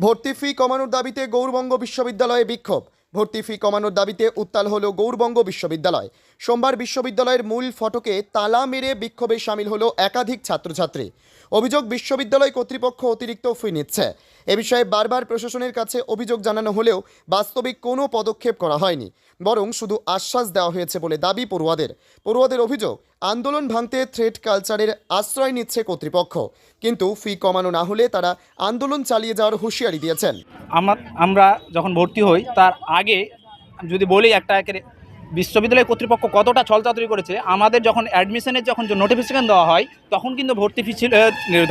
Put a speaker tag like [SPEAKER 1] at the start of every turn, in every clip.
[SPEAKER 1] ভর্তি ফি কমানোর দাবিতে গৌড়বঙ্গ বিশ্ববিদ্যালয়ে বিক্ষোভ। ভর্তি ফি কমানোর দাবিতে উত্তাল হলো গৌড়বঙ্গ বিশ্ববিদ্যালয়। সোমবার বিশ্ববিদ্যালয়ের মূল ফটকে তালা মেরে বিক্ষোভে সামিল হলো একাধিক ছাত্রছাত্রী। অভিযোগ, বিশ্ববিদ্যালয় কর্তৃপক্ষ অতিরিক্ত ফি নিচ্ছে। এ বিষয়ে বারবার প্রশাসনের কাছে অভিযোগ জানানো হলেও বাস্তবিক কোনো পদক্ষেপ করা হয়নি, বরং শুধু আশ্বাস দেওয়া হয়েছে বলে দাবি পড়ুয়াদের অভিযোগ, আন্দোলন ভাঙতে থ্রেড কালচারের আশ্রয় নিচ্ছে কর্তৃপক্ষ, কিন্তু ফি কমানো না হলে তারা আন্দোলন চালিয়ে যাওয়ার হুঁশিয়ারি দিয়েছেন।
[SPEAKER 2] আমরা যখন ভর্তি হই তার আগে যদি বলি একটা বিশ্ববিদ্যালয় কর্তৃপক্ষ কতটা ছলচাতুরি করেছে। আমাদের যখন অ্যাডমিশনের যখন নোটিফিকেশন দেওয়া হয় তখন কিন্তু ভর্তি ফি ছিল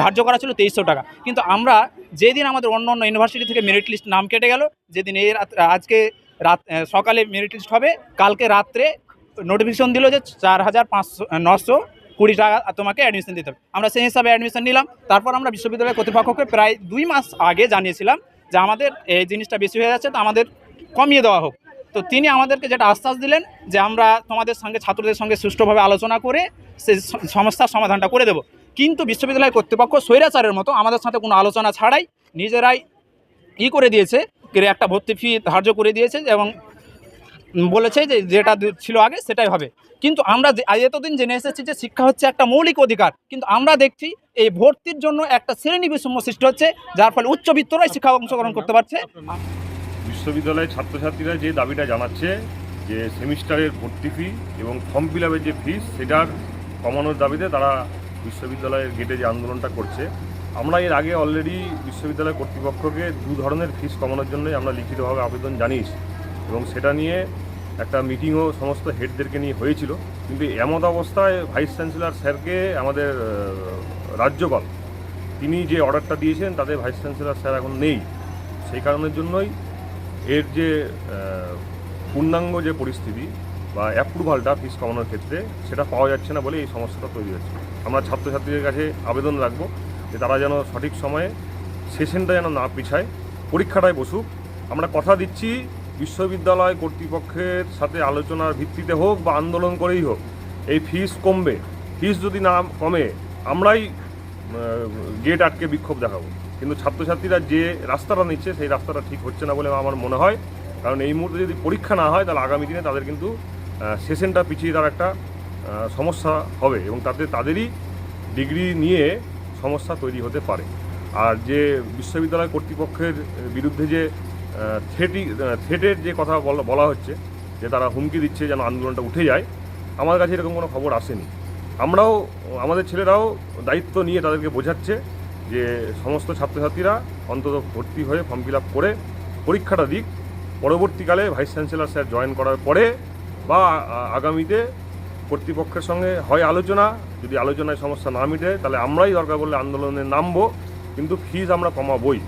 [SPEAKER 2] ধার্য করা ছিল 2300 টাকা, কিন্তু আমরা যেদিন আমাদের অন্য ইউনিভার্সিটি থেকে মেরিট লিস্ট নাম কেটে গেল, যেদিন আজকে সকালে মেরিট লিস্ট হবে, কালকে রাত্রে নোটিফিকেশন দিল যে 4,920 টাকা তোমাকে অ্যাডমিশন দিতে হবে। আমরা সেই হিসাবে অ্যাডমিশন নিলাম। তারপর আমরা বিশ্ববিদ্যালয় কর্তৃপক্ষকে প্রায় 2 মাস আগে জানিয়েছিলাম যে আমাদের এই জিনিসটা বেশি হয়ে যাচ্ছে, তো আমাদের কমিয়ে দেওয়া হোক। তো তিনি আমাদেরকে যেটা আশ্বাস দিলেন যে আমরা তোমাদের সঙ্গে ছাত্রদের সঙ্গে সুষ্ঠুভাবে আলোচনা করে সেই সমস্যার সমাধানটা করে দেব। কিন্তু বিশ্ববিদ্যালয় কর্তৃপক্ষ স্বৈরাচারের মতো আমাদের সাথে কোনো আলোচনা ছাড়াই নিজেরাই করে দিয়েছে, একটা ভর্তি ফি ধার্য করে দিয়েছে এবং বলেছে যে যেটা ছিল আগে সেটাই হবে। কিন্তু আমরা এতদিন জেনে এসেছি যে শিক্ষা হচ্ছে একটা মৌলিক অধিকার, কিন্তু আমরা দেখছি এই ভর্তির জন্য একটা শ্রেণী বৈষম্য সৃষ্টি হচ্ছে, যার ফলে উচ্চবিত্তরাই শিক্ষা অংশগ্রহণ করতে পারছে।
[SPEAKER 3] বিশ্ববিদ্যালয়ের ছাত্রছাত্রীরা যে দাবিটা জানাচ্ছে যে সেমিস্টারের ভর্তি ফি এবং ফর্ম ফিল আপের যে ফিস সেটার কমানোর দাবিতে তারা বিশ্ববিদ্যালয়ের গেটে যে আন্দোলনটা করছে, আমরা এর আগে অলরেডি বিশ্ববিদ্যালয় কর্তৃপক্ষকে 2 ধরনের ফিস কমানোর জন্যই আমরা লিখিতভাবে আবেদন জানিয়েছি এবং সেটা নিয়ে একটা মিটিংও সমস্ত হেডদেরকে নিয়ে হয়েছিল। কিন্তু এমত অবস্থায় ভাইস চ্যান্সেলর স্যারকে আমাদের রাজ্যপাল তিনি যে অর্ডারটা দিয়েছেন তাতে ভাইস চ্যান্সেলর স্যার এখন নেই। সেই কারণের জন্যই এর যে পূর্ণাঙ্গ যে পরিস্থিতি বা অ্যাপ্রুভালটা ফিস কমানোর ক্ষেত্রে সেটা পাওয়া যাচ্ছে না বলে এই সমস্যাটা তৈরি হচ্ছে। আমরা ছাত্রছাত্রীদের কাছে আবেদন রাখবো যে তারা যেন সঠিক সময়ে সেশনটা যেন না পিছায়, পরীক্ষাটায় বসুক। আমরা কথা দিচ্ছি বিশ্ববিদ্যালয় কর্তৃপক্ষের সাথে আলোচনার ভিত্তিতে হোক বা আন্দোলন করেই হোক এই ফিস কমবে। ফিস যদি না কমে আমরাই গেট আটকে বিক্ষোভ দেখাবো। কিন্তু ছাত্রছাত্রীরা যে রাস্তাটা নিচ্ছে সেই রাস্তাটা ঠিক হচ্ছে না বলে আমার মনে হয়, কারণ এই মুহূর্তে যদি পরীক্ষা না হয় তাহলে আগামী দিনে তাদের কিন্তু সেশনটা পিছিয়ে দেওয়ার একটা সমস্যা হবে এবং তাতে তাদেরই ডিগ্রি নিয়ে সমস্যা তৈরি হতে পারে। আর যে বিশ্ববিদ্যালয় কর্তৃপক্ষের বিরুদ্ধে যে থ্রেটের যে কথা বলা হচ্ছে যে তারা হুমকি দিচ্ছে যেন আন্দোলনটা উঠে যায়, আমার কাছে এরকম কোনো খবর আসেনি। আমরাও আমাদের ছেলেরাও দায়িত্ব নিয়ে তাদেরকে বোঝাচ্ছে যে সমস্ত ছাত্রছাত্রীরা অন্তত ভর্তি হয়ে ফর্ম ফিল আপ করে পরীক্ষাটা দিক, পরবর্তীকালে ভাইস চ্যান্সেলর স্যার জয়েন করার পরে বা আগামীতে কর্তৃপক্ষের সঙ্গে হয় আলোচনা, যদি আলোচনায় সমস্যা না মিটে তাহলে আমরাই দরকার বললে আন্দোলনে নামবো, কিন্তু ফিজ আমরা কমাবই।